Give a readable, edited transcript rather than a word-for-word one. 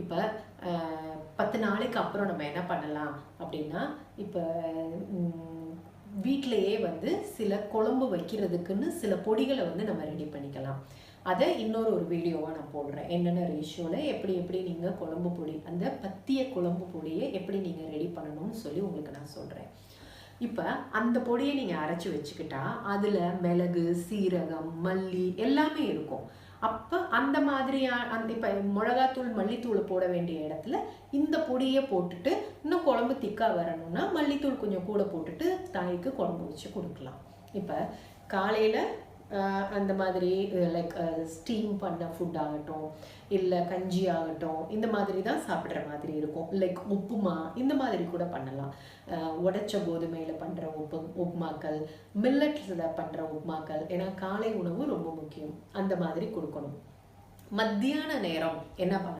இப்போ 10 நாளைக்கு அப்புறம் நம்ம என்ன பண்ணலாம் அப்படின்னா, இப்போ வீட்டிலையே வந்து சில குழம்பு வைக்கிறதுக்குன்னு சில பொடிகளை வந்து நம்ம ரெடி பண்ணிக்கலாம். அதை ஒரு வீடியோவாக நான் போடுறேன். என்னென்ன ரேஷியோவில் எப்படி எப்படி நீங்கள் குழம்பு பொடி, அந்த பத்திய குழம்பு பொடியை எப்படி நீங்கள் ரெடி பண்ணணும்னு சொல்லி உங்களுக்கு நான் சொல்கிறேன். இப்போ அந்த பொடியை நீங்கள் அரைச்சி வச்சுக்கிட்டா அதில் மிளகு, சீரகம், மல்லி எல்லாமே இருக்கும். அப்போ அந்த மாதிரியான இப்போ மிளகாத்தூள், மல்லித்தூளை போட வேண்டிய இடத்துல இந்த பொடியை போட்டுட்டு இன்னும் குழம்பு திக்காக வரணும்னா மல்லித்தூள் கொஞ்சம் கூட போட்டுட்டு தாய்க்கு குழம்பு வச்சு கொடுக்கலாம். இப்போ காலையில் அந்த மாதிரி லைக் ஸ்டீம் பண்ண ஃபுட் ஆகட்டும், இல்லை கஞ்சி ஆகட்டும், இந்த மாதிரி தான் சாப்பிட்ற மாதிரி இருக்கும். லைக் உப்புமா இந்த மாதிரி கூட பண்ணலாம். உடைச்ச கோதுமையில் பண்ணுற உப்புமாக்கள், மில்லட்ஸில் பண்ணுற உப்புமாக்கள். ஏன்னா காலை உணவு ரொம்ப முக்கியம். அந்த மாதிரி கொடுக்கணும். மத்தியான நேரம் என்ன பண்ணணும்?